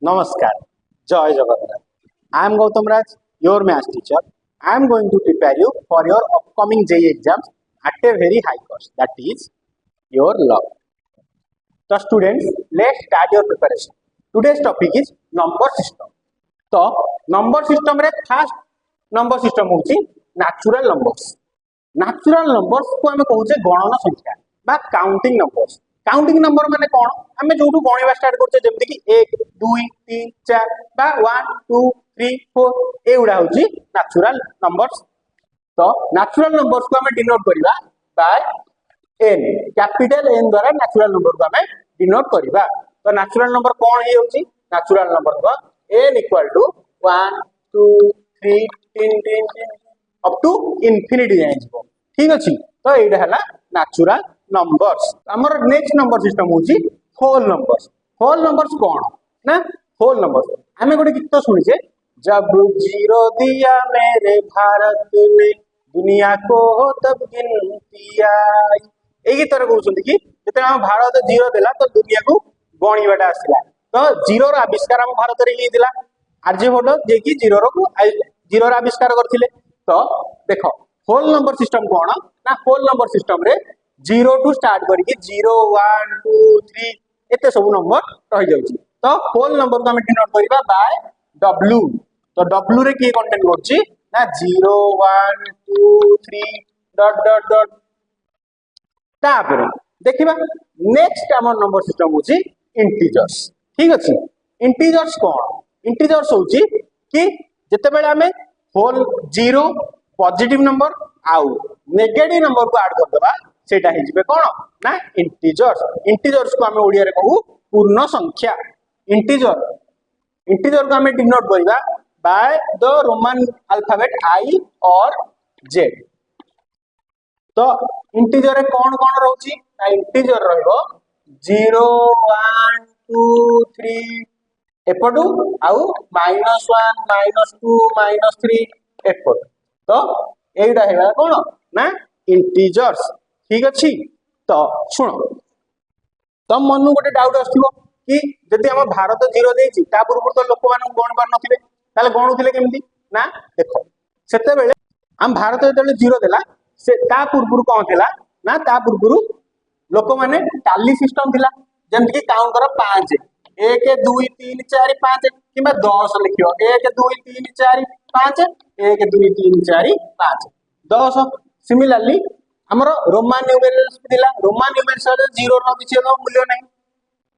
Namaskar. Joy Jagannath. I am Gautam Raj, your maths teacher. I am going to prepare you for your upcoming JEE exams at a very high cost. That is your luck. So students, let's start your preparation. Today's topic is number system. तो number system रे fast number system होची natural numbers. Natural numbers को हमें कहूचे गणन संख्या बा counting numbers. Counting number माने कोन हमें जोटू गणिबा start करछे जेमति कि 1 2 3 4 बा 1 2 3 4 एउडा होची नेचुरल नंबर्स। तो नेचुरल नंबर्स को हमें डिनोट करबा बाय n कैपिटल n द्वारा नेचुरल नंबर को हमें डिनोट करबा। तो नेचुरल नंबर कोन हे होची नेचुरल नंबर को n equal to 1 2 3 3 3 up to infinity जाय जिवो ठीक अछि। तो एटा हला नेचुरल नंबर्स। हमर नेक्स्ट नंबर सिस्टम होची होल नंबर्स। होल नंबर्स कोन ना होल नंबर्स हमें गोटे गीत सुनिछे जब जीरो दिया मेरे भारत ने दुनिया को तब गिनती आई। ए गीत रे कहउछन कि जते हम भारत जीरो देला तो दुनिया को गणिबाटा आसिला। तो जीरो रो आविष्कार हम भारत रे ही दिला आर्यभट्ट जे कि जीरो रो आविष्कार करथिले। तो देखो होल नंबर सिस्टम कोन ना होल नंबर सिस्टम रे 0 टू स्टार्ट करके 0 1 2 3 एते सब नंबर रहि जाउची। तो होल नंबर को हम डिनोट करबा बाय w। तो w रे की कंटेंट करची ना 0 1 2 3 डॉट डॉट डॉट। तापर देखिबा नेक्स्ट हमर नंबर सिस्टम होची इंटीजर्स ठीक अछि। इंटीजर्स कोन इंटीजर्स होची कि जते बेले हमें होल 0 पॉजिटिव नंबर आउ नेगेटिव नंबर को ऐड कर देबा सेटा हे जिवे कोन ना इंटीजर्स। इंटीजर्स को हमें ओडिया रे कहू पूर्ण संख्या। इंटीजर को हमें डिनोट करबा by the Roman alphabet i और z। तो इंटीजर रे कोन कोन रहउची ना इंटीजर रहइबो 0 1 2 3 एपटू आउ -1 -2 -3 एपट। तो एइडा हेला कोन ना इंटीजर्स ठीक अछि। तो सुनो तम मनु गोटे डाउट आस्थिबो कि जदि हम भारत जीरो देछि ता पूर्व तो लोक मान गण पार नथिबे ताले गणुथिले केमति ना देखो सेते बेले हम भारत जदि जीरो देला से ता पूर्व कोन थिला ना ता पूर्व लोक माने टाली सिस्टम थिला जेमति कि काउंट करो 5 1 2 3 4 5 किबा 10 लिखियो 1 2 3 4 5 1 2 3 4 5 10। सिमिलरली हमरो रोमान न्यूमेरिकल्स दिला रोमान न्यूमेरिकल्स रे 0 रो किछि मूल्य नै।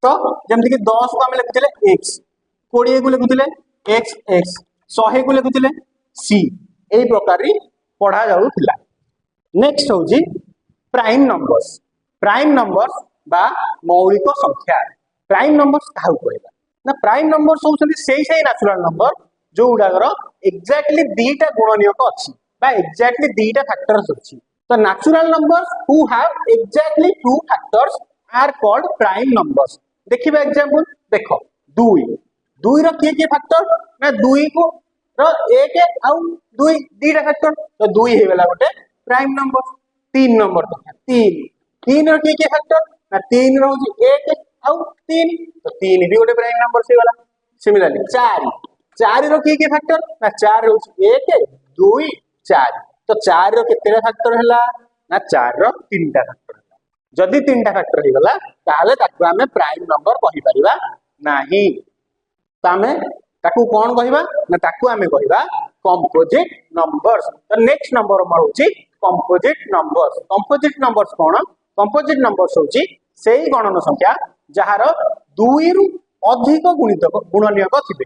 तो जेमति कि 10 को हम लिखुतिले x 20 को लिखुतिले x x 100 को लिखुतिले c एई प्रकार री पढा जाउतिला। नेक्स्ट होजी प्राइम नंबर्स। प्राइम नंबर्स बा मौलिक संख्या। प्राइम नंबर्स काहू कहबा ना प्राइम नंबर्स होउछन सेही नेचुरल नंबर जो उडागर एग्जैक्टली दीटा गुणनीयक अछि बा एग्जैक्टली दीटा फैक्टर्स अछि। तो natural numbers who have exactly two factors are called prime numbers. देखिबा एग्जांपल देखो 2 2 रो के फैक्टर ना 2 को रो 1 आउ 2 दीटा फैक्टर तो 2 हे वाला गोटे प्राइम नंबर। 3 नंबर 3 3 रो के फैक्टर ना 3 रो 1 आउ 3 तो 3 भी गोटे प्राइम नंबर से वाला। सिमिलरली 4 4 रो के फैक्टर ना 4 रो 1 2 4 तो 4 रो केतेरा फैक्टर हला ना 4 रो 3टा फैक्टर हला। जदी 3टा फैक्टर हे गला ताले ताकू हमें प्राइम नंबर कहि परिबा नाही। त हमें ताकू कोन कहिबा ना ताकू हमें कहिबा कंपोजिट नंबर्स। तो नेक्स्ट नंबर हमर होची कंपोजिट नंबर्स। कंपोजिट नंबर्स कोन कंपोजिट नंबर्स होची सेही गणन संख्या जहार 2 रु अधिक गुणनीयक थिबे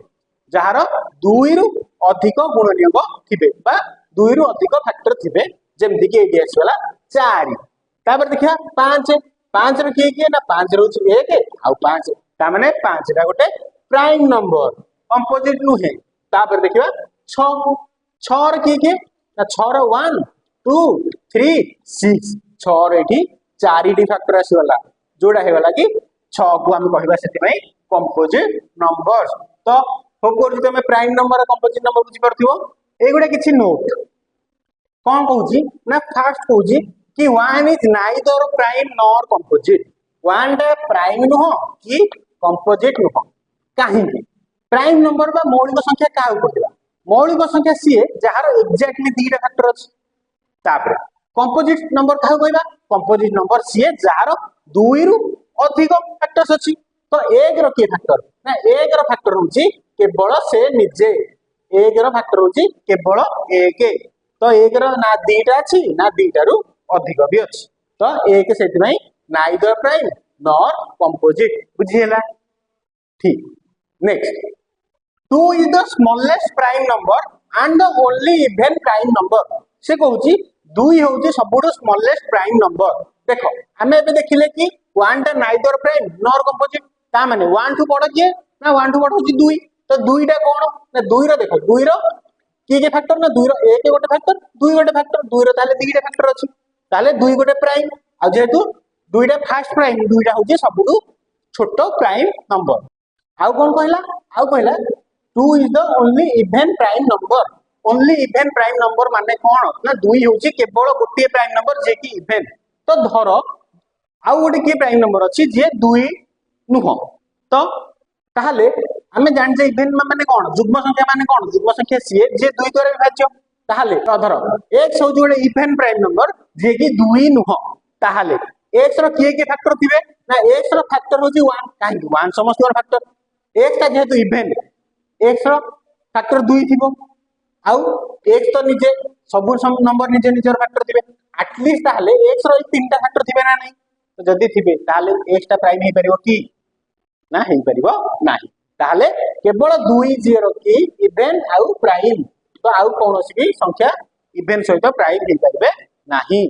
जहार 2 रु अधिक गुणनीयक थिबे बा 2 रु अधिक फैक्टर थिबे जेमति कि एडीएस वाला 4। तापर देखिया 5 5 रो के ना 5 रो 1 आउ 5 ता माने 5 टा गोटे प्राइम नंबर कंपोजिट नुहे। तापर देखिया 6 6 रो के ना 6 रो 1 2 3 6 6 रो एठी 4 टी फैक्टर आसी वाला जोडा हे वाला कि 6 को हम कहबा सेति में कंपोजिट नंबर्स। तो होप कर जे में प्राइम नंबर और कंपोजिट नंबर बुझी परथिबो एगुडा किछि नोट कोन कहूची ना फास्ट कहूची कि 1 is neither prime nor composite. 1 टा प्राइम नुह कि कंपोजिट नुह काहे प्राइम नंबर बा मौलिक संख्या क्या कहला मौलिक संख्या सी जार एक्जाक्टली दीटा फैक्टर अच्छी तापर कंपोजिट नंबर क्या कहबा कंपोजिट नंबर सी जार दुई रु अधिक फैक्टर्स अच्छी तो एक रो के फैक्टर ना एक रो फैक्टर होची केवल से निजे एक रो फैक्टर होची केवल एक तो एक रो ना दीटा अच्छी ना दीटा रु अधिक भी अच्छी तो एक से नाइदर प्राइम नॉर कंपोजिट बुझीला ठीक next 2 is the smallest prime number and the only even prime number से कहूची 2 होची सबुठो smallest prime number देखो हमें एबे देखिले कि 1 टा नाइदर प्राइम नॉर कंपोजिट ता माने 1 टू बड़ किए ना 1 टू बड़ होची 2 तो 2 टा कोन ना 2 रो देखो 2 रो की के फैक्टर ना 2 रो एक गोटे फैक्टर 2 गोटे फैक्टर 2 रो ताले 2 टा फैक्टर अछि ताले 2 गोटे प्राइम आ जेतु 2 टा फर्स्ट प्राइम 2 टा होची सबुठो छोटो प्राइम नंबर आउ कोन कहला 2 is the only even prime number only even prime number माने कोन ना 2 होची केवल गोटे प्राइम नंबर जे कि इवन तो धरो आउ गोटे की प्राइम नंबर अछि जे 2 नुह तो ताहले हमें जान जे इवन माने कोन जुग्म संख्या माने कोन जुग्म संख्या सी जे 2 द्वारा विभाज्य ताहले तो धरो x होची गोटे इवन प्राइम नंबर जे कि 2 नुह ताहले x रो के फैक्टर थिबे ना x रो फैक्टर होची 1 काहे 1 समस्त फैक्टर x ता जेतु इवन x रो फैक्टर 2 थिबो आउ x तो निजे सब नंबर निजे निजर फैक्टर थिबे एटलीस्ट ताले x रो तीनटा फैक्टर थिबे ना नहीं तो जदी थिबे ताले x टा प्राइम हे परिबो की ना हे परिबो नाही ताले केवल 2 0 की इवन आउ प्राइम तो आउ कोनोसी भी संख्या इवन सहित प्राइम हे परिबे नाही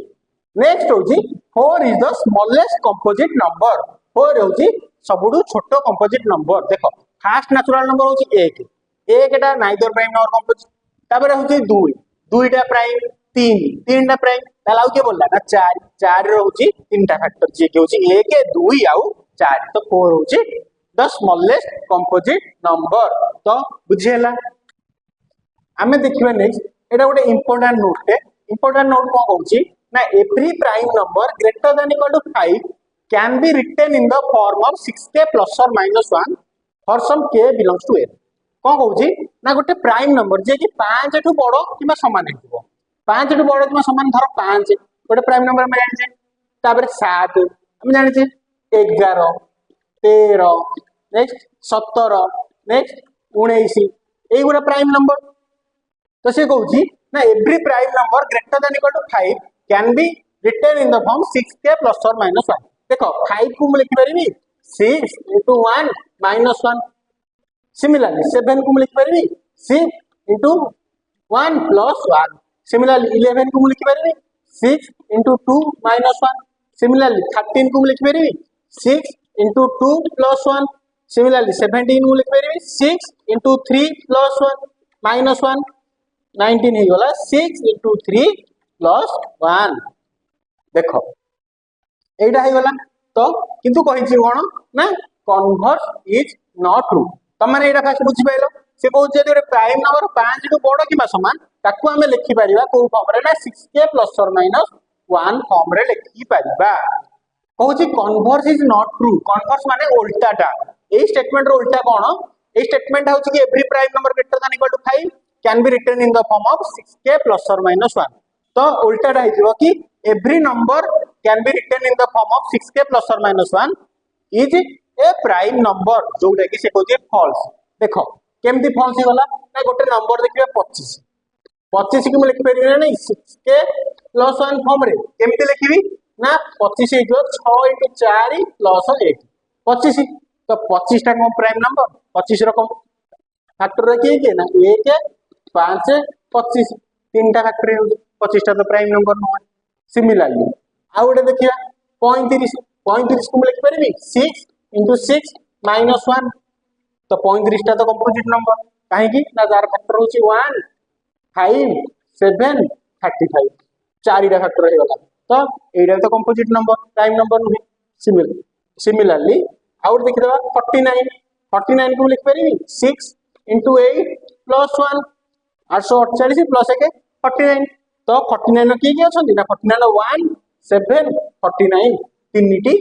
नेक्स्ट होची 4 is the smallest composite number 4 होची सबुडू छोटो कंपोजिट नंबर देखो फर्स्ट नेचुरल नंबर होची 1 1 टा नाइदर प्राइम नॉर कंपोजिट तापर होची 2 2 टा प्राइम 3 3 टा प्राइम तालाउ के बोलला ना 4 4 रो होची 3 टा फैक्टर जे के होची 1 2 आउ 4 तो 4 होची द स्मॉलेस्ट कंपोजिट नंबर तो बुझेला हमें देखिबा नेक्स्ट एटा गोटे इंपोर्टेंट नोट को कहूची ना every prime number greater than equal to 5 can be written in the form of 6k plus or minus 1 for some k belongs to n कोन कहूची ना गोटे प्राइम नंबर जे कि 5 ठु बड़ किबा समान हेतिबो 5 ठु बड़ किबा समान धर 5 गोटे प्राइम नंबर हम जानि छै तापर 7 हम जानि छै 11 13 नेक्स्ट 17 नेक्स्ट 19 एई गोटे प्राइम नंबर तो से कहूची ना every prime number greater than equal to 5 can be written in the form 6k plus or minus 1 देखो 5 को मैं लिखि परिबी 6 into 1 minus 1 सिमिलरली 7 को मैं लिखि परिबी 6 into 1 plus 1 सिमिलरली 11 को मैं लिखि परिबी 6 into 2 minus 1 सिमिलरली 13 को मैं लिखि परिबी 6 into 2 plus 1 सिमिलरली 17 को लिखि परिबी 6 into 3 plus 1 minus 1 19 हे गला 6 into 3 plus 1 देखो एटा हे गला तो किंतु कहिछि कोन ना कन्वर्स इज नॉट ट्रू त माने एटा फास्ट बुझि पाइलो से कहू जे रे प्राइम नंबर 5 टू बड़ किबा समान ताकू हमें लिखि परिबा को फॉर्म रे ना 6k प्लस और माइनस 1 फॉर्म रे लिखि परिबा कहूछि converse is not true converse माने उल्टाटा ए स्टेटमेंट रो उल्टा कोन ए स्टेटमेंट होछि कि every prime number greater than equal to 5 can be written in the form of 6k plus और माइनस 1 तो उल्टाटा हिजो कि every number can be written in the form of 6k plus or minus 1 is a prime number जोटा कि से कहते false देखो केमती false ही वाला ना गोटे नंबर देखिबा 25 25 को मैं लिखि परिबे नै 6k plus 1 फॉर्म रे केमती लिखिबी ना 25 हे 6 * 4 + 8 25 तो 25 टा कौन प्राइम नंबर 25 रकम फैक्टर रखिए के ना 1 5 25 तीनटा फैक्टर 25 टा तो प्राइम नंबर न सिमिलरली आ गोटे देखिया 35 35 को लिखि परिबी 6 * 6 - 1 तो 35 टा तो कंपोजिट नंबर काहे कि ना जार फैक्टर होची 1 5 7 35 चारिटा फैक्टर हे गला तो एटा तो कंपोजिट नंबर प्राइम नंबर नुहे सिमिलरली आउट देखि देबा 49 को लिखि परिबी 6 * 8 + 1 848 + 1 49 तो 49 की अछंती ना 49 1 7 49 तीनटी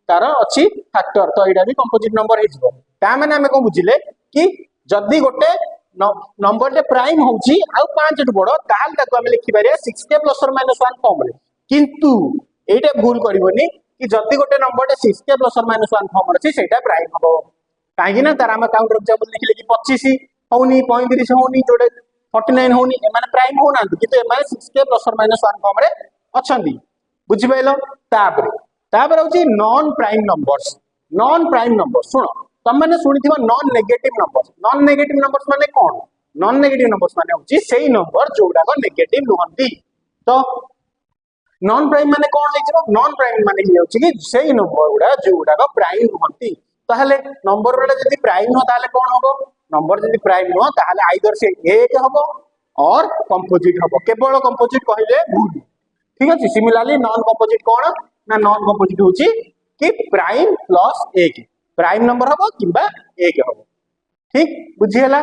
तार अछि फैक्टर तो एटा भी कंपोजिट नंबर हे जिवो ता माने हमें को बुझिले कि जदि गोटे नंबर प्राइम होउची आउ 5 टू बड़ ताहाल ताको हम लिखि पारे 6k प्लस और माइनस 1 फॉर्म रे किंतु एटा भूल करबोनी कि जदि गोटे नंबर 6k प्लस और माइनस 1 फॉर्म रे सेटा प्राइम हबो काहे ना तार हम काउंटर एग्जांपल लिखले कि 25 होनी 35 होनी जोडे 49 होनी एमाने प्राइम हो नांती किंतु एमाने 6k प्लस और माइनस 1 फॉर्म रे अछंदी बुझि पाइलो तापर होची नॉन प्राइम नंबर्स सुनो तुम मैंने शुणी नॉन नेगेटिव नंबर्स माने कौन नॉन नेगेटिव नंबर्स माने होची सेही नंबर जोडाक नेगेटिव नुहंती तो नॉन प्राइम माने कौन लिखिबो नॉन प्राइम माने ही होची कि सेही नंबर गुडा जोडाक प्राइम नुहंती ताहले नंबर गुडा जदी प्राइम हो ताहले कौन होबो नंबर जदी प्राइम हो ताहले आइदर से 1 होबो और कंपोजिट होबो केवल कंपोजिट कहिले भूल ठीक अछि सिमिलरली नॉन कंपोजिट कौन ना नॉन कंपोजिट होची कि प्राइम प्लस 1 प्राइम नंबर हबो किबा 1 हबो ठीक बुझियला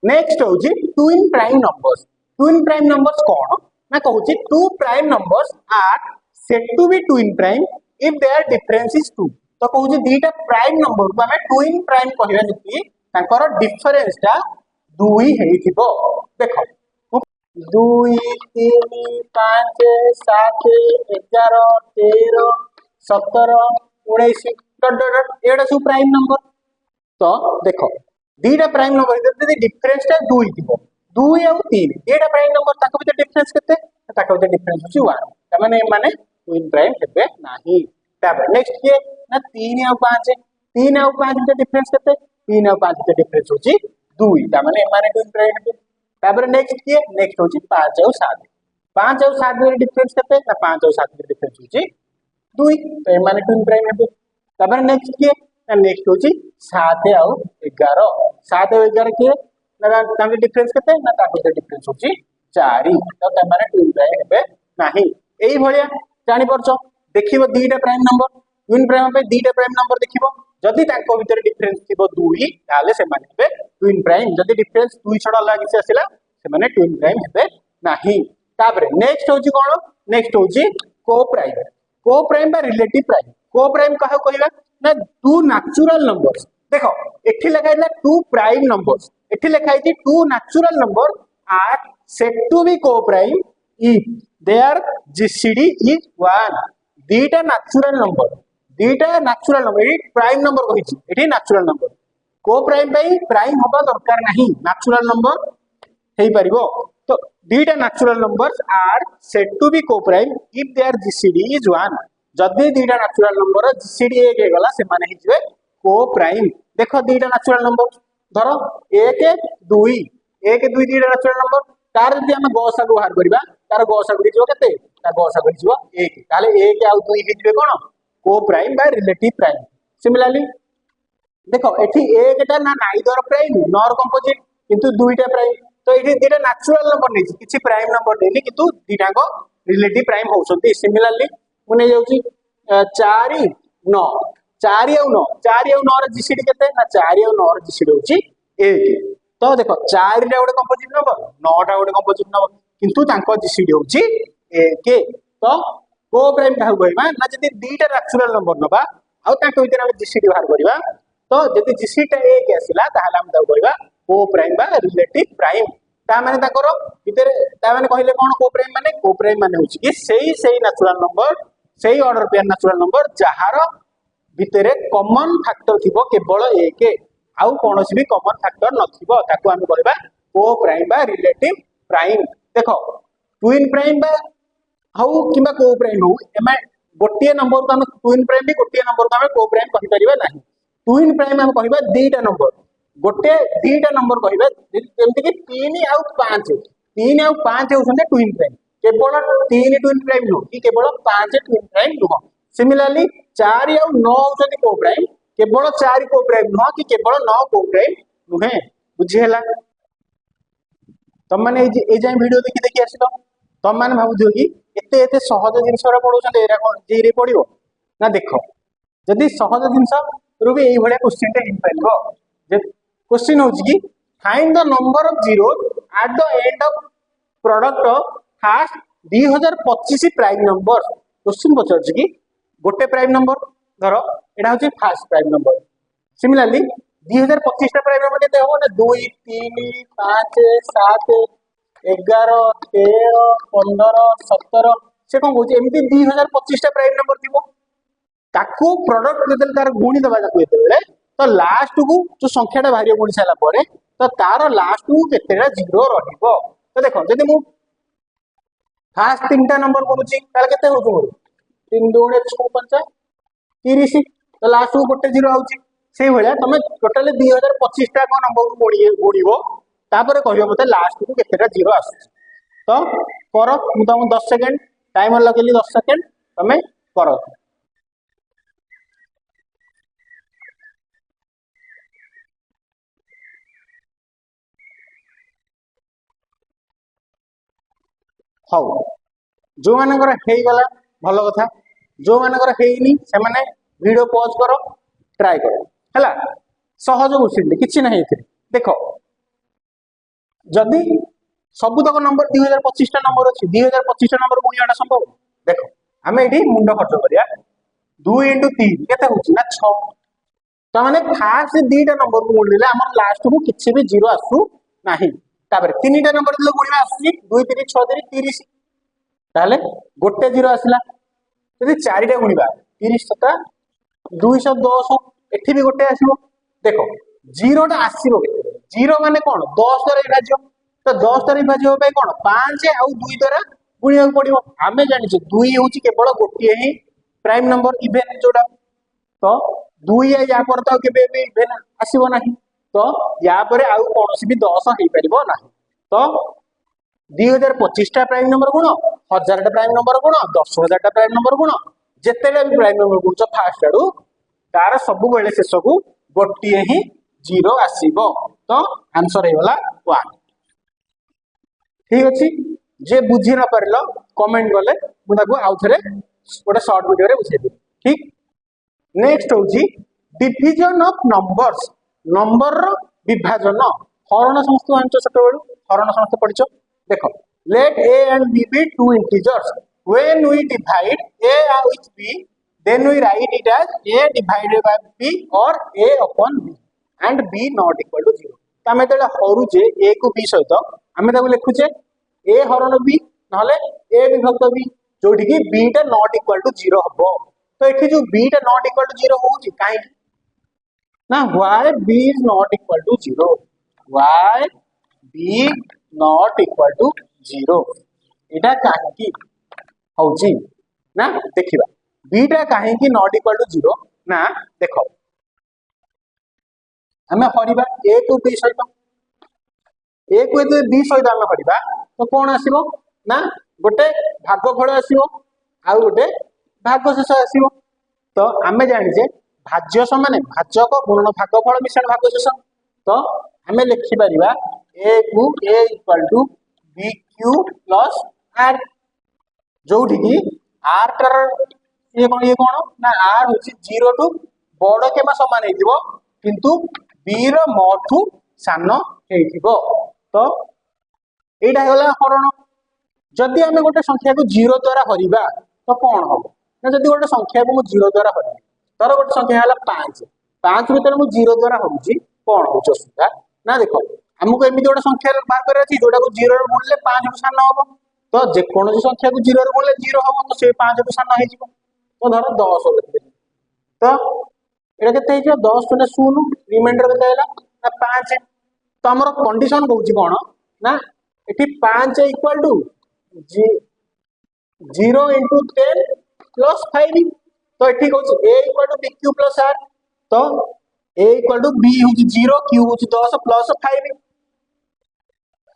नेक्स्ट होची ट्विन प्राइम नंबर्स कौन ना कहूची two prime numbers are said to be twin prime if their difference is 2 तो कहूची दीटा प्राइम नंबर को हमें ट्विन प्राइम कहबा नीति ताकर डिफरेंस टा 2 हेइथिबो देखो 2 3 5 7 11 13 17 19 एडा सब प्राइम नंबर तो देखो दीटा प्राइम नंबर जदी डिफरेंस टा 2 थिबो 2 और 3 एडा प्राइम नंबर ताको भीतर डिफरेंस केते ताको भीतर डिफरेंस होची 1 त माने ट्विन प्राइम हेबे नाही तापर नेक्स्ट के ना 3 और 5 भीतर डिफरेंस केते 3 और 5 भीतर डिफरेंस होची 2 त माने ट्विन प्राइम हेबे तापर नेक्स्ट होची 5 और 7 भीतर डिफरेंस केते ना 5 और 7 भीतर डिफरेंस होची 2 त माने ट्विन प्राइम हेबे तापर नेक्स्ट होची 7 और 11 के लगा ताके डिफरेंस केते ना ताके डिफरेंस होची 4 तो तमारे ट्विन प्राइम हेबे नाही एई भलिया जानि परछो देखिबो दीटा प्राइम नंबर ट्विन प्राइम पे दीटा प्राइम नंबर देखिबो जदि ताको भीतर डिफरेंस थिबो 2 ताले से माने हेबे ट्विन प्राइम जदि डिफरेंस 2 छडा लागि से आसिला से माने ट्विन प्राइम हेबे नाही तापर नेक्स्ट होची कोन नेक्स्ट होची को प्राइम बा रिलेटिव प्राइम को प्राइम कहा कहला ना टू नेचुरल नंबर्स देखो एठी लिखाइला टू प्राइम नंबर्स एठी लिखाइती two natural number are said to be coprime if their GCD is 1 दीटा नेचुरल नंबर एठी प्राइम नंबर कहिची एठी नेचुरल नंबर को प्राइम भाई प्राइम होबा दरकार नहीं नेचुरल नंबर हेई परिबो तो दीटा natural numbers are said to be coprime if their GCD is 1 जदि दीटा नेचुरल नंबर जीसीडी 1 हे गला से माने हिजबे को प्राइम देखो दीटा नेचुरल नंबर धरो 1 2 दीटा नेचुरल नंबर तार जदि हम गसागु बाहर करबा तार गसागु हिजबो केते तार गसागु हिजबो 1 ताले 1 और 2 हिजबे कोन को प्राइम बा रिलेटिव प्राइम सिमिलरली देखो एठी 1 टा ना नाइदर प्राइम नॉर कंपोजिट किंतु 2 टा प्राइम तो एठी दीटा नेचुरल नंबर नै किछि प्राइम नंबर देली किंतु दीटा को रिलेटिव प्राइम होउछंती सिमिलरली मुने जाउची 4 9 रे जीसीडी केते ना 4 और 9 रे जीसीडी होची 1 तो देखो 4 रे गोटे कंपोजिट नंबर 9 टा गोटे कंपोजिट नंबर किंतु तांको जीसीडी होची 1 तो को प्राइम काहू कहबा ना जदी दीटा नेचुरल नंबर नबा आ तांको भीतर हम जीसीडी बाहर करबा तो जदी जीसीडी टा 1 आसिला ताहाला हम ताऊ कहबा को प्राइम बा रिलेटिव प्राइम ता माने ताकर भीतर ता माने कहिले कोन को प्राइम माने होची कि सेही नेचुरल नंबर सेही ऑर्डर पेयर नेचुरल नंबर जहार भितरे कॉमन फैक्टर थिबो केवल 1 आउ कोनोसी भी कॉमन फैक्टर नथिबो ताको हम कहबा को प्राइम बा रिलेटिव प्राइम देखो ट्विन प्राइम बा हाउ किबा को प्राइम हो एमा गोटिए नंबर को हम ट्विन प्राइम भी गोटिए नंबर को हम को प्राइम कहि परिबा नाही ट्विन प्राइम हम कहबा दीटा नंबर गोटे दीटा नंबर कहबा जेमति कि 3 और 5 होसंते ट्विन प्राइम केवल 3 ट्विन प्राइम नो कि केवल 5 ट्विन प्राइम नो सिमिलरली 4 और 9 होसंते को प्राइम केवल 4 को प्राइम नो कि केवल 9 को प्राइम नुहे बुझी हला तम माने ए जाय वीडियो देखि आसिलो तम माने भाबु कि एते सहज जिंस रा पढोछन एरा कोन जेरे पढिबो ना देखो जदी सहज जिंस रुबी एई भले क्वेश्चन टे इन पाइबो जे क्वेश्चन होची कि find the number of zeros at the end of product first 2025 prime number question पचार कि गोटे प्राइम नंबर धरो एटा होची फास्ट प्राइम नंबर सिमिलरली 2025 टा प्राइम नंबर केते हो ना 2 3 5 7 11 13 15 17 से कौन कहूँ एमती 2025 टा प्राइम नंबर थी ताकू प्रोडक्ट जो तार गुणी दबा जाको एते तो लास्ट को जो संख्याटा बाहर गुणी सारा पर तो तार लास्ट को केतेटा जीरो रहिबो तो देखो जदि मु फास्ट 3टा नंबर गुणुची ताले केते होतो मोर 3 2 6 5 30 तो लास्ट को गोटे जीरो आउची से भलिया तमे टोटल 2025 टा को नंबर को गुणिबो तापर कहियो मते लास्ट को केतेटा जीरो आसुची तो करो मु तुम 10 सेकंड टाइमर लगेली 10 सेकंड तमे करो हाउ जो मानकर गला भल कथा जो मानकर हेनी से माने वीडियो पॉज करो ट्राई करो हैला सहज क्वेश्चन किछि नहीं एथिरे देखो जदी सबुतक नंबर 2025 टा नंबर अछि 2025 टा नंबर गुणियाटा संभव देखो हमें एठी मुंड खर्च करिया 2 * 3 केते होछि ना 6 तो माने फास्ट 2टा नंबर को गुणिले हमर लास्ट को किछि भी जीरो आसु नाही तापर 3टा नंबर दिले गुणिया आसुची 2 3 6 3 30 ताले गोटे जीरो आसला जदि 4टा गुणिबा 30 7 210 एठी भी गोटे आसीबो देखो जीरोटा आसीबो केते जीरो माने कोन 10 द्वारा विभाज्य तो 10 द्वारा विभाज्य होबे कोन 5 और 2 द्वारा गुणिया पड़िबो हमें जानि छै 2 होची केवल गोटे ही प्राइम नंबर इवेन जोडा तो 2 या पर तो केबे भी इवेन आसीबो नाही तो या पर आउ कोनोसी भी 10 हेई परिबो नाही तो 2025 टा प्राइम नंबर गुण 1000 टा प्राइम नंबर गुण 10000 टा प्राइम नंबर गुण जेतेले भी प्राइम नंबर गुण फास्ट आडू तार सब बेले शेष को गोटे ही जीरो आसीबो तो आंसर हे वाला 1 ठीक अछि जे बुझी न परलो कमेंट गले मु ताको आउ थरे गोटे शॉर्ट वीडियो रे बुझे दे ठीक नेक्स्ट होची डिवीजन ऑफ नंबर्स नंबर रो विभाजन हरण समस्त आंसर छोट बेलू हरण समस्त पढिचो देखो let a and b be two integers when we divide a with b then we write it as a divided by b or a upon b and b not equal to 0 तमे तले हरुचे a को b सहित हमें ताको लिखुचे a हरण b नहले a विभक्त b जोठी की b टा not equal to 0 हबो तो एठी जो b टा not equal to 0 होउची काहे ना why b is not equal to 0 why b not equal to 0 एटा काहे की होउची ना देखिबा b टा काहे की not equal to 0 ना देखो हमें हरिबा a को b सहित a को यदि b सहित हमें हरिबा तो कोन आसीबो ना गोटे भागफल आसीबो आ गोटे भागशेष आसीबो तो हमें जानि जे भाज्य समान भाजक गुणन भागफल मिश्रण भागशेष तो हमें लिखि परिबा a को a equal to bq plus r जोठी की r टर ये कोन ना r होची 0 टू बड़ केमा समान हेतिबो किंतु b रो मोठू सानो हेतिबो तो एटा होला हरण जदि हमें गोटे संख्या को 0 द्वारा हरिबा तो कोन हो ना जदि गोटे संख्या को 0 द्वारा हरिबा तर गोटे संख्या होला 5 5 भीतर मु 0 द्वारा हरुची कोन हो सुधा ना देखो हमको एमिति गोटे संख्या बार करे अछि जोटा को 0 रे गुणले 5 को सानो हो तो जे कोनोसी संख्या को 0 रे गुणले 0 हो तो से 5 को सानो हे जिवो तो धर 10 लिखबे तो एटा केते हे 10 ने 0 रिमाइंडर केते हैला ना 5 तो हमर कंडीशन कहउची कोन ना एठी 5 इक्वल टू 0 into 10 plus 5 तो एठी कहउची a equal to bq plus r तो a equal to b होची 0 q होची 10 plus 5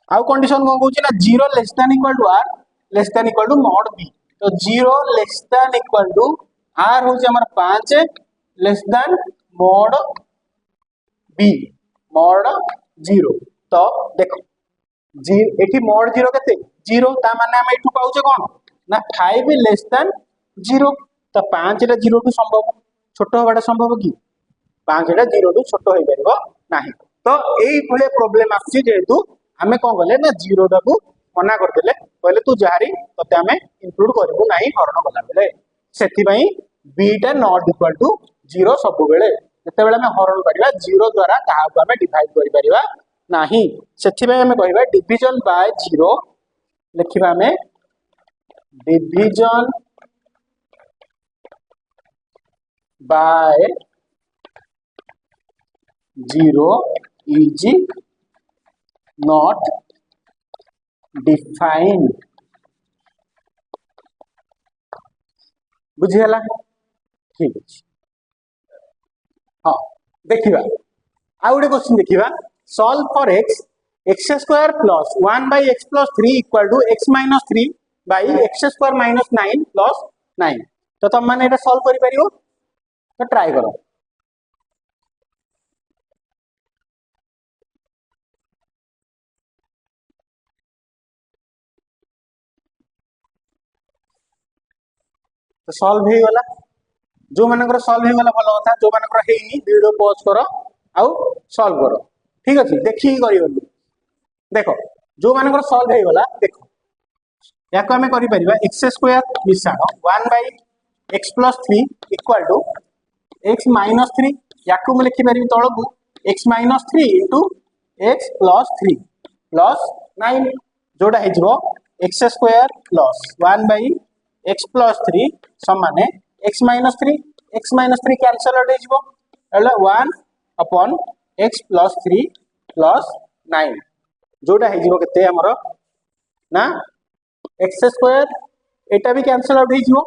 आउ कंडीशन को कहउची ना 0 less than equal to r less than equal to mod b तो 0 less than equal to r होची हमर 5 less than mod b mod 0 तो देखो जी एठी mod 0 केते 0 ता माने हम एठू पाउचे कोन ना 5 लेस देन 0 तो 5 टा 0 टू संभव छोट होबाटा संभव की 5 टा 0 टू छोट होई परबो नाही तो एई भले प्रॉब्लम आछि जेतु हमें कोन गले ना 0 टा को मना कर देले कहले तू जारी तते हमें इंक्लूड करबो नाही हरण गला बेले सेति पई b टा नॉट इक्वल टू 0 सब बेले ଯେତେବେଳେ ଆମେ ହରଣ କରିବା 0 ଦ୍ୱାରା କାହାକୁ ଆମେ डिवाइड करि परिबा नाही सेथि में हमें कहबा डिवीजन बाय 0 लिखिबा हमें division by 0 is not defined बुझीगला ठीक अछि हाँ देखिबा आ गोटे क्वेश्चन देखिबा solve for x square plus 1 by x plus 3 equal to x minus 3 by x square minus 9 plus 9 तो तुम माने एटा सॉल्व करि परियो तो ट्राई करो तो सॉल्व हे गला जो मानकर सॉल्व हे गला भलो कथा जो मानकर हेनी वीडियो पॉज करो आउ सॉल्व करो ठीक अछि देखि करियो देखो जो मानकर सॉल्व हे गला देखो याको हमें करि परिबा x स्क्वायर मिसाण 1 by x plus 3 equal to x minus 3 याको मैं लिखि परिबी तळकू x minus 3 into x plus 3 plus 9 जोडा हे जिवो x square plus 1 by x plus 3 समान x माइनस 3 कैंसल आउट हो जिवो एला 1 अपॉन x प्लस 3 प्लस 9 जोडा हे जिवो केते हमरो ना x स्क्वायर एटा भी कैंसल आउट हो जिवो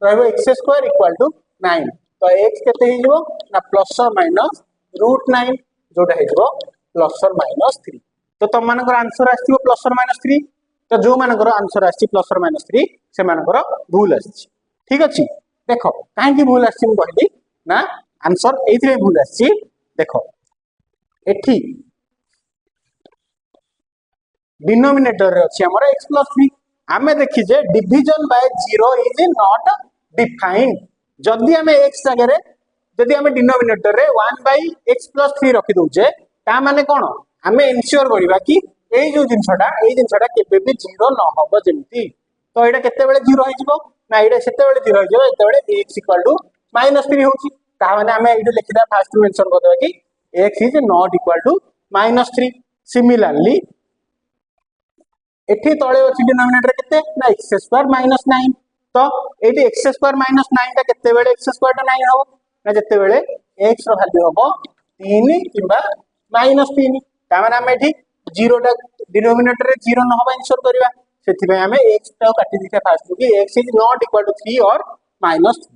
रहबो x स्क्वायर इक्वल टू 9 तो x केते हे जिवो ना प्लस और माइनस √9 जोडा हे जिवो प्लस और माइनस 3 तो तुम मानकर आंसर आस्थिबो प्लस और माइनस 3 तो जो मानकर आंसर आछि प्लस और माइनस 3 से मानकर भूल आछि ठीक अछि देखो काहे की भूल आछि म कहली ना आंसर एइथिरे भूल आछि देखो एठी डिनोमिनेटर रे अछि हमर x प्लस 3 आमे देखि जे division by 0 is not defined जदी हमें x जगह रे जदी हमें डिनोमिनेटर रे 1 बाय x प्लस 3 रखि दोजे ता माने कोन हमें इंश्योर करिबा कि एई जो जिंसटा केबे भी 0 न होबो जेमती तो एटा केते बेले 0 हो जिवो ना एटा सेते बेले 0 हो जिवो एते बेले x इक्वल टू -3 होची ता माने हमें एटू लिखिदा फास्ट मेंशन कर देबा कि x is not equal to -3 similarly एठी तळे अछि डिनोमिनेटर केते ना x स्क्वायर माइनस 9 तो एठी x स्क्वायर माइनस 9 ता केते बेले x स्क्वायर ता 9 हो ना जते बेले x रो वैल्यू होबो 3 किबा -3 ता माने हम एठी 0 ता डिनोमिनेटर रे 0 न होबा इंश्योर करबा सेथि पे हमें x ता काटि दिखा फास्ट कि x is not equal to 3 और -3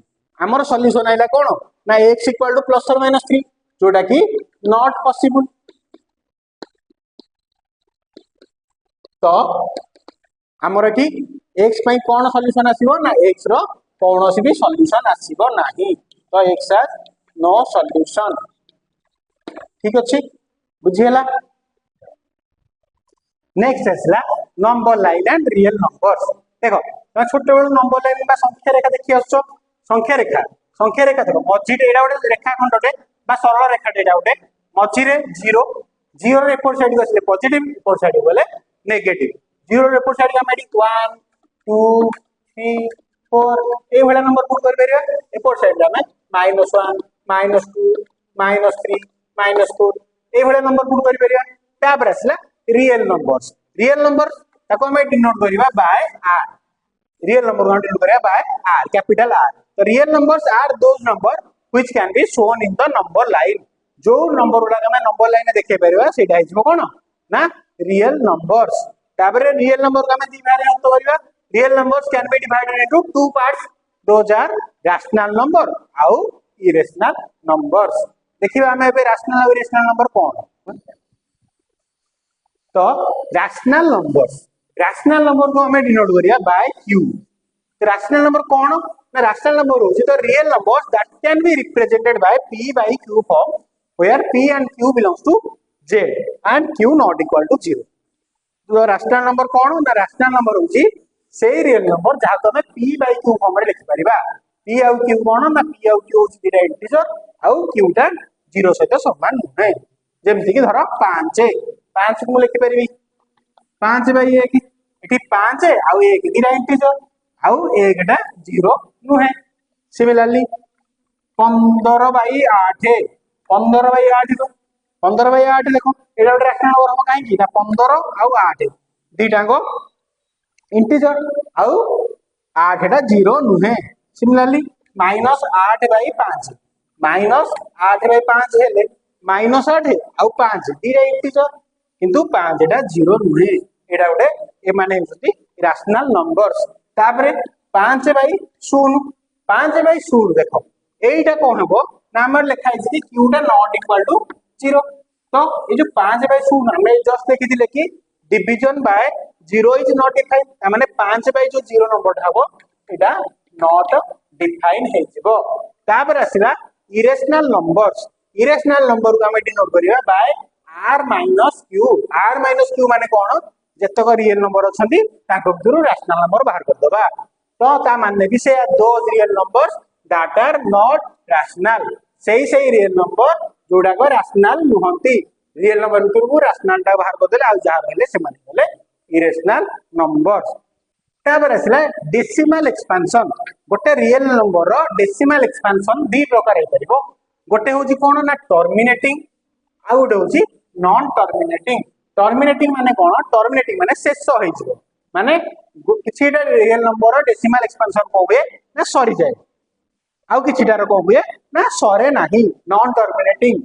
हमर सॉल्यूशन आइला कोन ना x इक्वल टू प्लस और -3 जोटा कि नॉट पॉसिबल तो हमर एठी x पई कोन सॉल्यूशन आसीबो ना x रो कोनोसी भी सॉल्यूशन आसीबो नाही तो x हैज नो सॉल्यूशन ठीक अछि बुझियला नेक्स्ट आसला number line and real numbers देखो तुम छोटे बेलू नंबर लाइन बा संख्या रेखा देखि आछो संख्या रेखा देखो मझी एडा गोटे रेखा खंडटे बा सरल रेखा एडा गोटे मझी रे 0 0 रे एपोर साइड गसले पॉजिटिव एपोर साइड गले नेगेटिव 0 रे एपोर साइड हम एडी 1 2 3 4 ए भला नंबर पुट कर परिया एपोर साइड हम -1 -2 -3 -4 ए भला नंबर पुट कर परिया तापर आसला रियल नंबर्स ताको हम डिनोट करिबा बाय r रियल नंबर को डिनोट करिबा बाय r कैपिटल R तो real numbers are those number which can be shown in the number line जो नंबर उडा हम नंबर लाइन देखे परिबा सेटा हिजबो कोन ना रियल नंबर्स तापर रियल नंबर को हम दी भाग अंत करिबा real numbers can be divided into two parts those are rational number आउ इरेशनल नंबर्स देखिबा हम एबे रैशनल और इरेशनल नंबर कोन तो रैशनल नंबर को हमें डिनोट करिया बाय q तो रैशनल नंबर कौन ना रैशनल नंबर होची तो real numbers that can be represented by p by q form where p and q belongs to z and q not equal to 0 तो rational number कौन ना rational number होची से real number जहा तो हमें p by q फॉर्म रे लिखि परिबा p और q कौन ना p और q होची दिरा इंटीजर और q टा 0 सहित समान नहे जेमति कि धरो 5 को लिखि परिबी 5 बाय 1 एठी 5 आउ 1 दिरा इंटीजर आउ 1 टा 0 नुहे सिमिलरली 15/8 15/8 तो 15/8 देखो एटा गोटे रैशनल नंबर हम कहीं ना 15 आउ 8 दीटाको इंटीजर आउ 8 टा 0 नुहे सिमिलरली -8/5 -8/5 हेले -8 आउ 5 दीटा इंटीजर किंतु 5 टा 0 नुहे एटा गोटे ए माने होती रैशनल नंबर्स तापरे 5/0 5/0 देखो एटा कोन हबो ना हमर लिखा है q टा नॉट इक्वल टू 0 तो ये जो 5/0 हम जस्ट देखिथिले कि division by 0 is not defined माने 5 बाय जो 0 नंबर हबो एटा नॉट डिफाइन हे जिवो तापर आसीला इरेशनल नंबर को हम डिनोट करिया बाय r q माने कोन जतक रियल नंबर अछंती ताको भितरु रैशनल नंबर बाहर कर दबा तो ता माने कि से those real numbers that are not rational सही रियल नंबर जोडा को रैशनल नुहंती रियल नंबर भितर को रैशनल ता बाहर कर देले आ जा भेले से माने बोले इरेशनल नंबर्स तापर आसला डेसिमल एक्सपेंशन गोटे रियल नंबर रो डेसिमल एक्सपेंशन दी प्रकार हे परिबो गोटे होची कोन ना टर्मिनेटिंग आ गोटे होची नॉन टर्मिनेटिंग माने कोन टर्मिनेटिंग माने शेष होई जिवो माने किछिटा रियल नंबर रो डेसिमल एक्सपेंशन को हुए ना सरी जाय आउ किछिटार को हुए ना सरे नाही नॉन टर्मिनेटिंग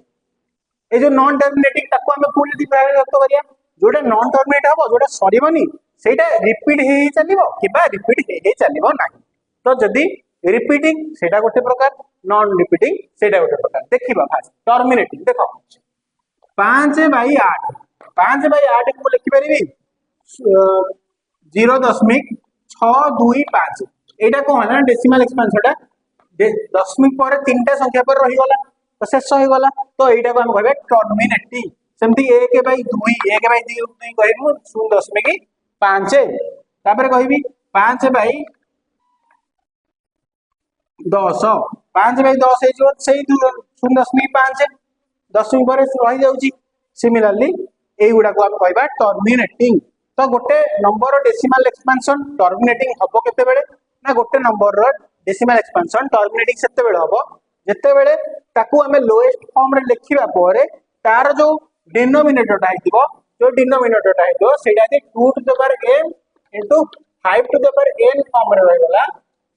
ए जो नॉन टर्मिनेटिंग ताको हम फुल दी प्रायर व्यक्त करिया जोडा नॉन टर्मिनेट हबो जोडा सरीबनी सेटा रिपीट हे चलिबो किबा रिपीट हे चलिबो नाही तो जदी रिपीटिंग सेटा गोटे प्रकार नॉन रिपीटिंग सेटा गोटे प्रकार देखिबा फास्ट टर्मिनेटिंग देखो 5/8 5/8 को लिखि परिबी 0.625 एटा को हला डेसिमल एक्सपेंशन टा दशमिक पर तीनटा संख्या पर रही गला तो शेष हो गला तो एटा को हम कहबे टर्मिनेटिंग सेमती 1/2 1/2 कहबो 0.5 तापर कहबी 5/10 5/10 हे जो सेही 0.5 दशमिक पर रही जाउची सिमिलरली ए गुडा को हम कहबा टर्मिनेटिंग तो गोटे नंबर डेसिमल एक्सपेंशन टर्मिनेटिंग हबो केते बेले ना गोटे नंबर रो डेसिमल एक्सपेंशन टर्मिनेटिंग सेते बेले हबो जेते बेले ताकू हमें लोएस्ट फॉर्म रे लिखिबा परे तार जो डिनोमिनेटर टा हितबो जो डिनोमिनेटर टा हितो सेटा जे 2 to the power n into 5 to the power n form रे रही गला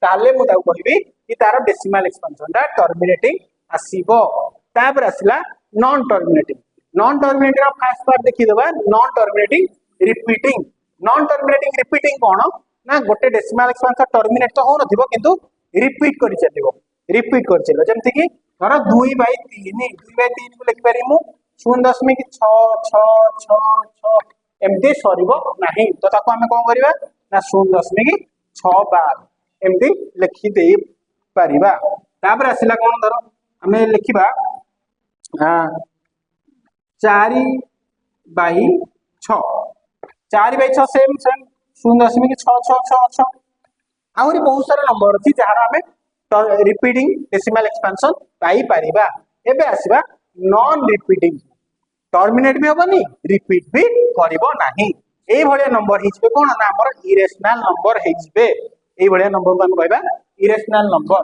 ताले मु ताकू कहबी कि तार डेसिमल एक्सपेंशन टा टर्मिनेटिंग आसीबो तापर आसला नॉन टर्मिनेटिंग फर्स्ट पार्ट देखि देबा नॉन टर्मिनेटिंग रिपीटिंग कोन ना गोटे डेसिमल एक्सपेंशन टर्मिनेट तो हो नथिबो किंतु रिपीट करि चलिबो जेमति कि धर 2/3 को लिखि परिमु 0.66666 एमती सरीबो नाही तो ताको हमें कोन करिबा ना 0.612 एमती लिखि देई परिबा तापर आसिला कोन धर हमें लिखिबा 4/6 4/6 सेम 0.666 आउरी बहुत सारा नंबर अछि जहार हमें रिपीटिंग डेसिमल एक्सपेंशन पाई परिबा एबे आसीबा नॉन रिपीटिंग टर्मिनेट भी होबनी रिपीट भी करिवो नाही एई भलिया नंबर हिजबे कोन ना हमर इरेशनल नंबर हिजबे एई भलिया नंबर को हम कहबा इरेशनल नंबर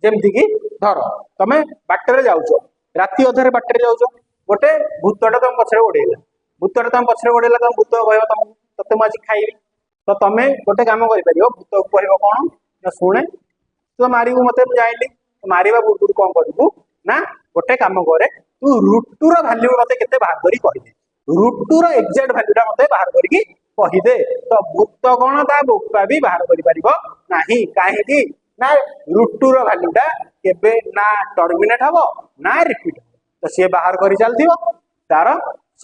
जेमति कि धरो तमे बाटरे जाउछो राती अधरे बाटरे जाउछो गोटे भूतटा तम पछरे ओडेला तुम भूत कहबो तम तते म आज खाइबी तो तमे गोटे काम करि परियो भूत कहबो कोन ना सुने तो मारिबो मते जाइली मारिबा बुरदुर कोन करबो ना गोटे काम करे तू रूट रो वैल्यू मते केते बाहर करी कहि दे रूट रो एग्जैक्ट वैल्यूटा मते बाहर करी कहि दे तो भूत कोन ता बोपा भी बाहर करि परिबो नाही काहे कि ना रूट रो वैल्यूटा केबे ना टर्मिनेट हबो ना रिपीट तो से बाहर करी चलथिबो तार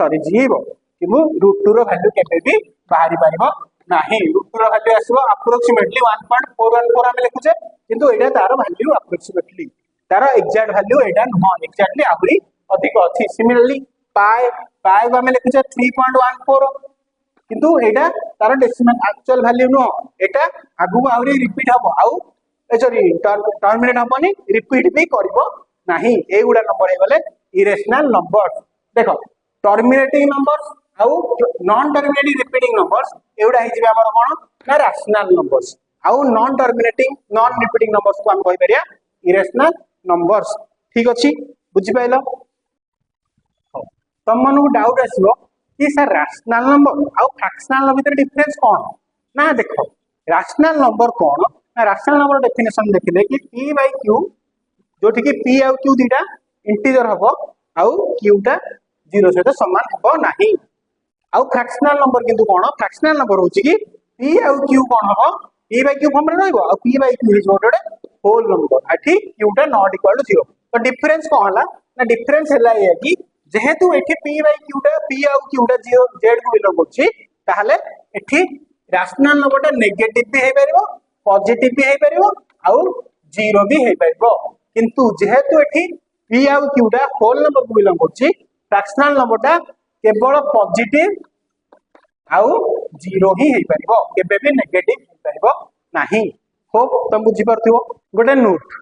सरी जीवो कि मु रूट रो वैल्यू केबे भी बाहरी परिबो नाही रूट रो वैल्यू आसीबो अप्रोक्सीमेटली 1.414 हम लिखुचे किंतु एटा तार वैल्यू अप्रोक्सीमेटली तार एग्जैक्ट वैल्यू एटा न एग्जैक्टली आहुरी अधिक अछि सिमिलरली पाई को हम लिखुचे 3.14 किंतु एटा तार डेसिमल एक्चुअल वैल्यू नो एटा आगु आहुरी रिपीट हबो आउ सॉरी टर्मिनेट हबनी रिपीट भी करबो नाही ए गुडा नंबर हे गले इरेशनल नंबर्स देखो टर्मिनेटिंग नंबर्स आउ नॉन टर्मिनेटिंग रिपीटिंग नंबर्स एउडा हि जिबे हमर कोन ना रैशनल नंबर्स आउ non terminating non repeating numbers को हम कहि परिया इरेशनल नंबर्स ठीक अच्छी बुझी पाइल तुम मन को डाउट आसो कि सर रैशनल नंबर आउ फ्रैक्शनल भितर डिफरेंस कौन ना देख रैशनल नंबर कौन ना रैशनल नंबर डेफिनेशन देखिले कि p बाय q जोठी कि p आउ q दीटा इंटीजर हबो आउ q टा 0 सहित समान हबो नाही आउ फ्रैक्शनल नंबर किंतु कौन फ्रैक्शनल नंबर होची कि p आउ q कौन हबो p बाय q फॉर्म रे रहइबो आउ p बाय q इज गोटे होल नंबर आठी q टा नॉट इक्वल टू 0 तो डिफरेंस कौन हला ना डिफरेंस हला ये कि जेहेतु एठी p बाय q टा p आउ q टा 0 z को बिलोंग करछि ताहले एठी रैशनल नंबर टा नेगेटिव भी हे परिबो पॉजिटिव भी हे परिबो आउ जीरो भी हे परिबो किंतु जेहेतु एठी p आउ q टा होल नंबर को बिलोंग करछि फ्रैक्शनल नंबर टा केवल पॉजिटिव आउ जीरो ही हे परिबो केबे भी नेगेटिव हे परिबो नाही होप तुम बुझी परथिबो गोटे नोट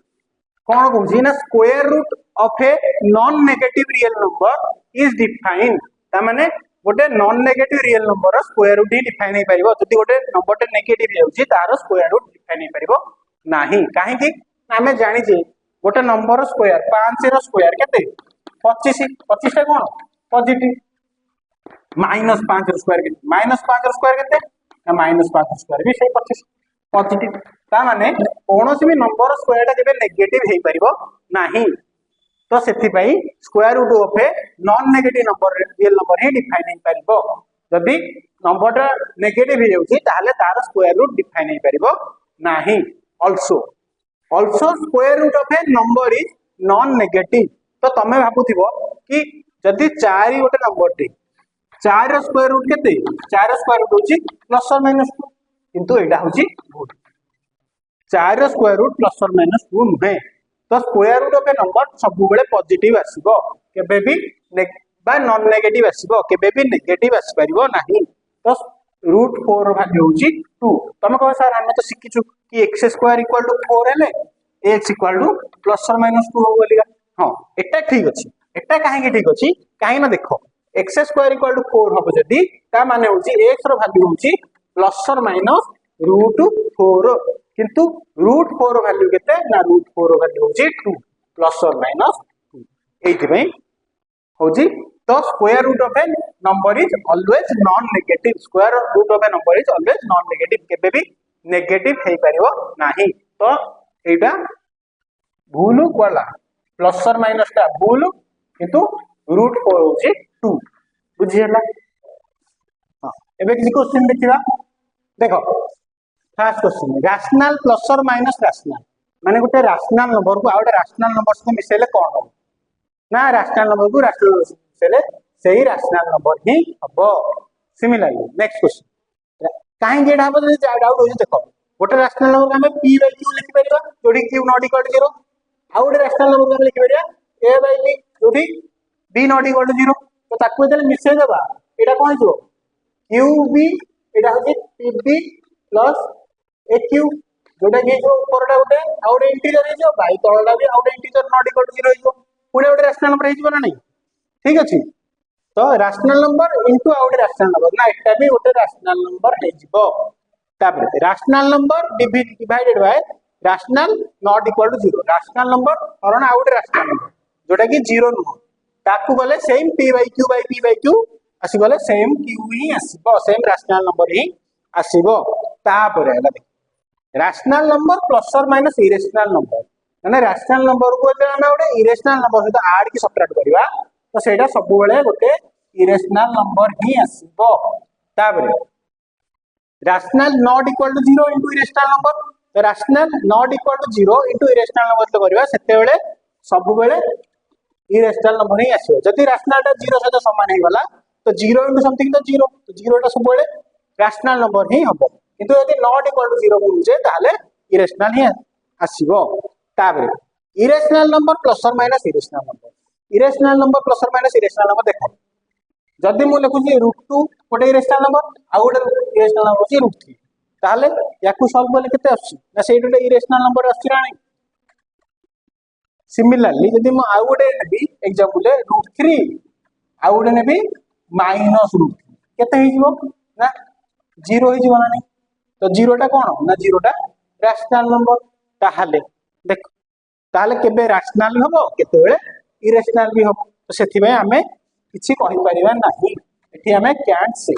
कौन कहूँ ना square root of a non negative real number is defined तामाने गोटे non negative real number square root ही डिफाइन हो पारिबो जदी गोटे नंबर टे नेगेटिव होउची तार स्क्वायर रूट डिफाइन हो पारिबो नाही काहे कि हमें जानि जे गोटे नंबर स्क्वायर 5 रो स्क्वायर केते 25 25 टा कोन पॉजिटिव -5 रो स्क्वायर केते -5 रो स्क्वायर केते ना -5 रो स्क्वायर भी से 25 पॉजिटिव ता माने कोनोसी भी नंबर स्क्वायर टा जेबे नेगेटिव हे परिबो नाही तो सेथि पई square root of a non negative number real number ही डिफाइन हे परिबो जदी नंबर टा नेगेटिव हे जाउची ताहाले तार स्क्वायर रूट डिफाइन हे परिबो नाही also square root of a number is non negative तो तमे भाबुथिबो कि जदी 4 गोटे नंबर टी 4 रो स्क्वायर रूट केते 4 रो स्क्वायर रूट होची प्लस और माइनस 2 किंतु एटा होची भूल 4 रो स्क्वायर रूट प्लस और माइनस 2 नुहे तो square root of a number सब बेले पॉजिटिव आसीबो केबे भी बा नॉन नेगेटिव आसीबो केबे भी नेगेटिव आसी परिबो नाही तो रूट 4 रो वैल्यू होची 2 तमे कहो सर हम तो सिकिछु कि x स्क्वायर इक्वल टू 4 हेले x इक्वल टू प्लस और माइनस 2 हो बोलिगा हां एटा ठीक अछि एटा काहे के ठीक अछि काहे ना देखो x स्क्वायर इक्वल टू 4 हबो जदी ता माने होची x रो वैल्यू होची प्लस और माइनस रूट 4 किंतु रूट 4 वैल्यू केते ना रूट 4 वैल्यू होची 2 प्लस और माइनस 2 एथि में होची तो square root of a number is always non negative square root of a number is always non negative केबे भी नेगेटिव हे परिबो नाही तो एटा भूल कोला प्लस और माइनस टा भूल किंतु रूट 4 होची 2 बुझियला हां एबे कि क्वेश्चन देखिबा देखो फर्स्ट क्वेश्चन रैशनल प्लस और माइनस रैशनल माने गोटे रैशनल नंबर को आउटे रैशनल नंबर से मिसेले कोन हो ना रैशनल नंबर को रैशनल नंबर से मिसेले सही रैशनल नंबर ही हबो सिमिलरली नेक्स्ट क्वेश्चन काहे जेडा हबो जे डाउट हो देखो गोटे रैशनल नंबर को हमें p बाय q लिखि परिबा जोडी q नॉट इक्वल टू 0 आउ गोटे रैशनल नंबर को लिखि परिबा a बाय b जोडी b नॉट इक्वल टू 0 तो ताकू जेले मिसे देबा एटा कोन हिजो qb एटा होची pb प्लस aq जोटा कि जो ऊपरटा गोटे आउटे इंटीजर हे जो बाई तळटा भी आउटे इंटीजर नॉट इक्वल टू 0 हे जो पुणे गोटे रैशनल नंबर हे जो ना नहीं ठीक अछि तो रैशनल नंबर इनटू आउटे रैशनल नंबर ना एटा भी गोटे रैशनल नंबर हे जिवो तापर rational number divided by rational not equal to 0 rational number और आउटे रैशनल नंबर जोटा कि 0 नो ताकू गले सेम p बाय q आसी गले सेम q ही आसीबो सेम रैशनल नंबर ही आसीबो तापर हला रैशनल नंबर प्लस और माइनस इरेशनल नंबर माने रैशनल नंबर को जे हम गोटे इरेशनल नंबर सहित ऐड की सबट्रैक्ट करबा तो सेटा सब बेले गोटे इरेशनल नंबर ही आसीबो तापर rational not equal to 0 into irrational number तो rational not equal to 0 into irrational number तो करबा सेते बेले सब बेले इरेशनल नंबर ही आसीबो जति रैशनल टा 0 सहित समान हे गला तो 0 इनटू समथिंग तो 0 तो 0 टा सब बेले रैशनल नंबर ही हबो किंतु यदि नॉट इक्वल टू 0 बोलुचे ताले इरेशनल ही आसीबो ताबरे इरेशनल नंबर प्लस और माइनस इरेशनल नंबर प्लस और माइनस इरेशनल नंबर देखो जदी मु लिखुची √2 गोटे इरेशनल नंबर आ गोटे इरेशनल नंबर छी √3 ताले याकू सॉल्व करले केते आछी ना सेइटोटे इरेशनल नंबर आछी राणी सिमिलरली जदी मु आ गोटे नेबी एग्जांपल √3 आ गोटे नेबी -√3 केते हे जिवो ना 0 हे जिवो ना तो 0 टा कोन ना 0 टा रैशनल नंबर ताहाले देखो ताले केबे रैशनल हबो केतेबेले इरेशनल भी हबो तो सेथि में हमें किछि कहि परिबा नाही एठी हमें कैंट से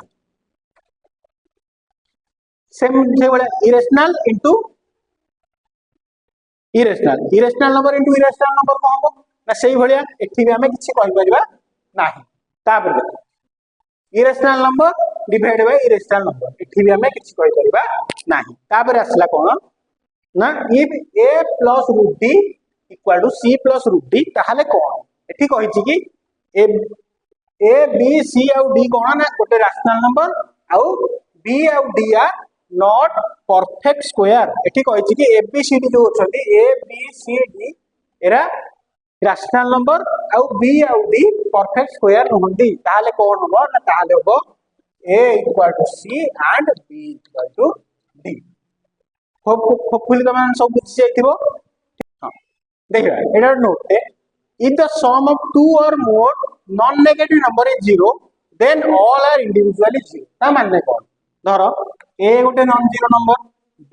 सेम जे बळे irrational into irrational number into irrational number को हबो ना सेही भलिया एठी भी हमें किछि कहि परिबा नाही तापर irrational number divide by irrational number एठी भी हमें किछि कहि परिबा नाही तापर आसला कोन ना if a plus root d equal to c plus root d ताहाले कोन एठी कहिछि कि a b c आउ d कोन ना गोटे रैशनल नंबर आउ b आउ d आ नॉट परफेक्ट स्क्वायर एठी कहिछि कि a b c d जो अछंती a b c d एरा रैशनल नंबर आउ b आउ d परफेक्ट स्क्वायर होंदी ताहाले कोन हो ना ताहाले हो a equal to c and b equal to d hopefully तमन सब बुझि जाइथिबो हां देखिबा एटा note if the sum of two or more non negative number is 0 then all are individually 0 ता माने कोन धरो a गोटे नॉन जीरो नंबर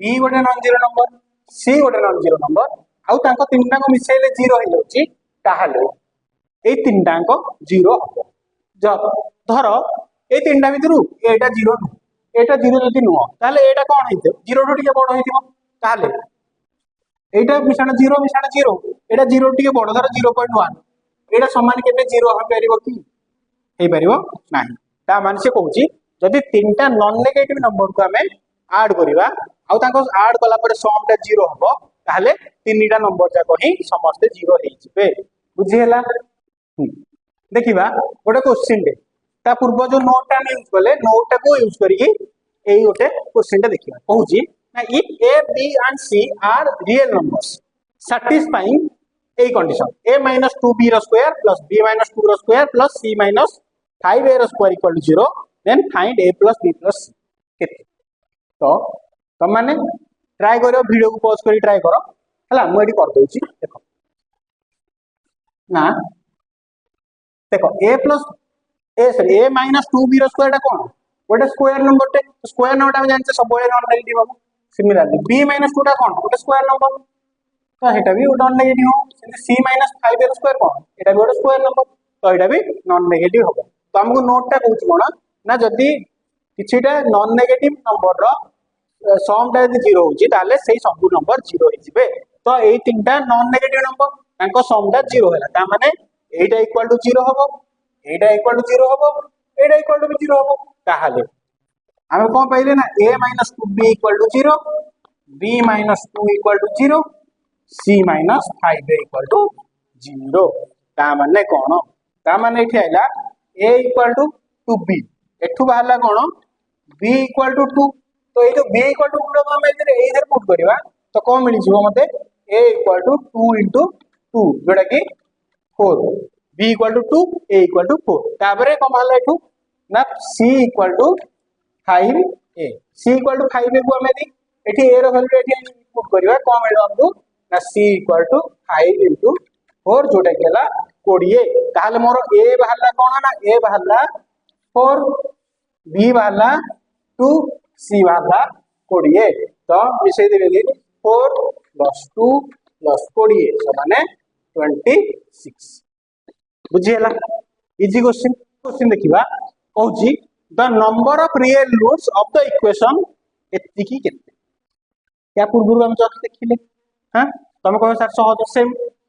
b गोटे नॉन जीरो नंबर c गोटे नॉन जीरो नंबर आउ तांको तीनटा को मिसेले 0 हे जाउची ताहाले ए तीनटा को 0 हो जब धरो ए तीनटा भितरु एटा 0 एटा 0 जति नुह ताले एटा कोन हेते 0 टू टिके बड़ हेतिबो ताले एटा मिसाना 0 एटा 0 टिके बड़ धर 0.1 एटा समान केते 0 हो परिबो की हे परिबो नाही ता मान से कहूची जदि तीनटा नॉन नेगेटिव नंबर को हमें ऐड करिवा आ ताको ऐड कला पर सम टा 0 हबो ताले तीनटा नंबर जाको ही समस्त 0 हे जिबे बुझी हला देखिबा गोटे क्वेश्चन दे ता पूर्व जो नोट टा यूज करले नोट टा को यूज करी एई गोटे क्वेश्चन टा देखिबा कहूची ना if a b and c are real numbers satisfying a condition a minus 2b रो स्क्वायर प्लस b minus 2 रो square plus c minus 5a रो square equal to 0 then find a plus b plus c केते तो तुम माने try करियो video को pause करी ट्राई करो हला मु एडी कर दोची देखो ना देखो a plus a sorry a minus 2b रो स्क्वायर टा कोन गोटे स्क्वायर नंबर टे स्क्वायर नंबर टा जानते सब बळे नॉन नेगेटिव हो सिमिलरली b minus 2 टा कोन गोटे स्क्वायर नंबर तो हेटा भी नॉन नेगेटिव हो c minus 5 रो स्क्वायर कोन एटा भी गोटे स्क्वायर नंबर तो एटा भी नॉन नेगेटिव हो तो हमको नोट टा कहूची कोन ना जदी किछिटा नॉन नेगेटिव नंबर रो सम टा यदि 0 होची ताले सेही सब नंबर 0 हो जिबे तो एई तीनटा नॉन नेगेटिव नंबर तांको सम टा 0 होला ता माने एटा इक्वल टू 0 हबो एटा इक्वल टू 0 हबो एटा इक्वल टू 0 हबो ताहाले हमें कोन पाइले ना a minus 2b equal to 0 b minus 2 equal to 0 c minus 5a equal to 0 ता माने कोन ता माने एठी आइला a equal to 2b एठु बाहला cone b equal to 2 तो ए जो b equal to 2 को हम इधर इधर पुट करबा तो कोन मिली जिवो मते a equal to 2 into 2 जोटा कि 4 b equal to 2 a equal to 4 ताबरे कोन बाहला एठु ना c equal to 5a c equal to 5a को हमें दी एठी a रो वैल्यू एठी पुट करबा कोन मिलबो हमकु ना c equal to 5 into 4 जोटा केला 20 ताहाले मोर a बाहला कोन ना a बाहला 4 b बाहला 2 c बाहला 20 तो मिसे देबे दी 4 plus 2 plus 20 समाने 26 बुझियला इजी क्वेश्चन देखिबा कहूची the number of real roots of the equation एतिकी केते क्या पूर्व हम जब देखिले हां तुम कहो सर सहज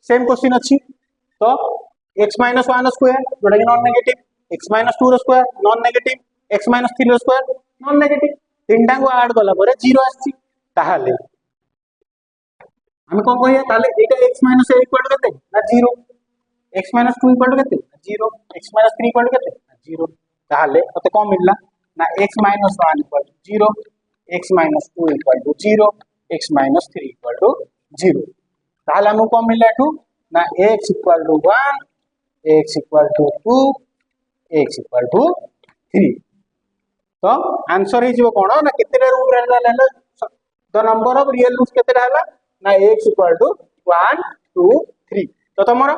सेम क्वेश्चन अछि तो x minus 1 स्क्वायर जोटा कि non negative x minus 2 square non negative x minus 3 square non negative तीनटा को ऐड कला परे 0 आछि ताहाले हम कोन कहिया ताले एटा x minus a equal to केते ना 0 x minus 2 इक्वल टू केते 0 x minus 3 इक्वल टू केते 0 ताहाले मते कोन मिलला ना x minus 1 equal to 0 x minus 2 equal to 0 x minus 3 equal to 0 ताहाले हमको कोन मिलला एठू ना x equal to 1 x equal to 2 x equal to 3 तो आंसर हे जिवो कोन ना केतेटा रूट रहला the number of real roots केतेटा हला ना x इक्वल टू 1 2 3 तो तमरो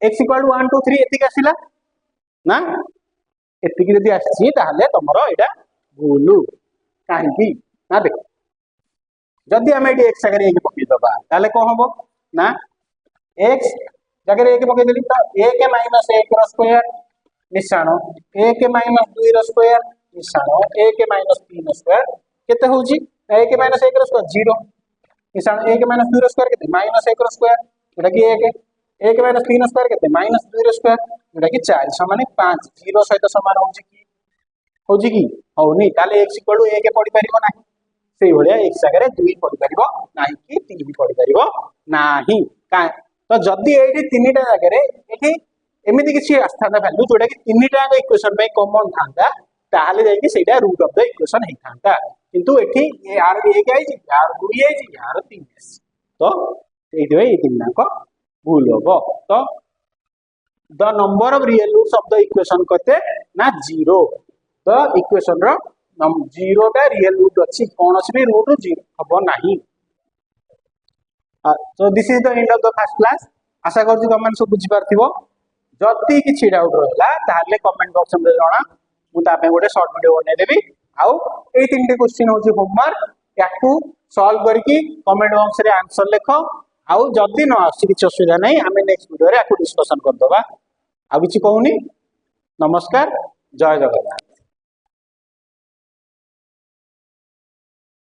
x इक्वल टू 1 2 3 एतिक आसिला ना एतिक जदी आसी ताहले तमरो एटा भूलु काहेकि ना देखो जदी हम एटी x आगे एक पकि दबा ताले को हबो ना x जगह 1 पके देली तो 1 माइनस 1 रो स्क्वायर मिसाण 1 माइनस 2 रो स्क्वायर मिसाण 1 माइनस 3 रो स्क्वायर केते होउची 1 माइनस 1 रो स्क्वायर 0 मिसाण 1 माइनस 2 रो स्क्वायर केते माइनस 1 रो स्क्वायर जोटा कि 1 माइनस 3 रो स्क्वायर केते माइनस 2 रो स्क्वायर जोटा कि 4 समान 5 0 सहित समान होउची कि होउनी ताले x इक्वल टू 1 पड़ी परिबो नाही सेही भलिया x आगरे 2 पड़ी परिबो नाही कि 3 भी पड़ी परिबो नाही का तो जदी एठी तीनटा जगह एठी एमिति किछि आस्थाना वैल्यू जोटा कि तीनटा इक्वेशन पे कॉमन थांदा ताहाले जाई कि सेटा रूट ऑफ द इक्वेशन हे थांदा किंतु एठी ये आर भी एक आइछि यार 2 आइछि यार 3 आइछि तो एठी ए तीनटा को भूल होबो तो the number of real roots of the equation कते ना 0 द इक्वेशन रो 0 टा रियल रूट अछि कोनोसी भी रूट 0 हबो नाही so this is the end of the first class आशा करछु कमेंट सब बुझी पारथिबो जति किछि डाउट रहला ताले कमेंट बॉक्स में जणा मु तापे गोटे शॉर्ट वीडियो बनै देबी आउ ए तीनटे क्वेश्चन होची होमवर्क याकू सॉल्व करके कमेंट बॉक्स रे आंसर लिखो आउ जति न आसी किछि असुविधा नै हमें नेक्स्ट वीडियो रे याकू डिस्कशन कर दबा आ किछि कहूनी नमस्कार जय जगन्नाथ।